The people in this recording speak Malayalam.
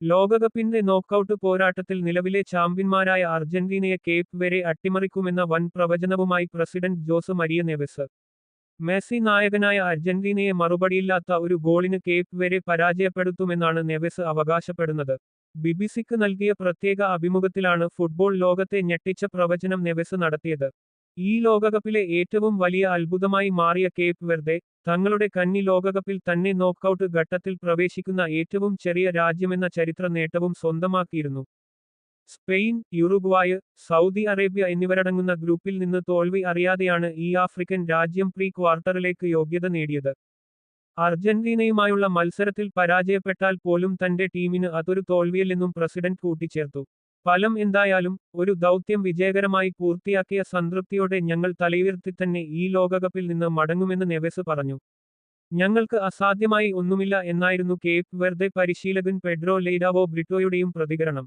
ലോകകപ്പിന്റെ നോക്കൌട്ട് പോരാട്ടത്തിൽ നിലവിലെ ചാമ്പ്യന്മാരായ അർജന്റീനയെ കേപ്പ് വെരെ അട്ടിമറിക്കുമെന്ന വൻ പ്രവചനവുമായി president Jose Maria Neves. Messi നായകനായ അർജന്റീനയെ മറുപടിയില്ലാത്ത ഒരു ഗോളിന് കേപ്പ് വെരെ പരാജയപ്പെടുത്തുമെന്നാണ് നെവെസ് അവകാശപ്പെടുന്നത്. ബിബിസിക്ക് നൽകിയ പ്രത്യേക അഭിമുഖത്തിലാണ് ഫുട്ബോൾ ലോകത്തെ ഞെട്ടിച്ച പ്രവചനം നെവെസ് നടത്തിയത്. ഈ ലോകകപ്പിലെ ഏറ്റവും വലിയ അത്ഭുതമായി മാറിയ കേപ്പ് വെർദെ, തങ്ങളുടെ കന്നി ലോകകപ്പിൽ തന്നെ നോക്കൌട്ട് ഘട്ടത്തിൽ പ്രവേശിക്കുന്ന ഏറ്റവും ചെറിയ രാജ്യമെന്ന ചരിത്ര നേട്ടവും സ്വന്തമാക്കിയിരുന്നു. സ്പെയിൻ, യുറുഗ്വായ്, സൗദി അറേബ്യ എന്നിവരടങ്ങുന്ന ഗ്രൂപ്പിൽ നിന്ന് തോൽവി അറിയാതെയാണ് ഈ ആഫ്രിക്കൻ രാജ്യം പ്രീ ക്വാർട്ടറിലേക്ക് യോഗ്യത നേടിയത്. അർജന്റീനയുമായുള്ള മത്സരത്തിൽ പരാജയപ്പെട്ടാൽ പോലും തന്റെ ടീമിന് അതൊരു തോൽവിയല്ലെന്നും പ്രസിഡന്റ് കൂട്ടിച്ചേർത്തു. ഫലം എന്തായാലും ഒരു ദൗത്യം വിജയകരമായി പൂർത്തിയാക്കിയ സംതൃപ്തിയോടെ ഞങ്ങൾ തലയുയർത്തി തന്നെ ഈ ലോകകപ്പിൽ നിന്ന് മടങ്ങുമെന്ന് നെവെസ് പറഞ്ഞു. ഞങ്ങൾക്ക് അസാധ്യമായി ഒന്നുമില്ല എന്നായിരുന്നു കേപ്പ് വെർദെ പരിശീലകൻ പെഡ്രോ ലെയ്ഡാവോ ബ്രിറ്റോയുടെയും പ്രതികരണം.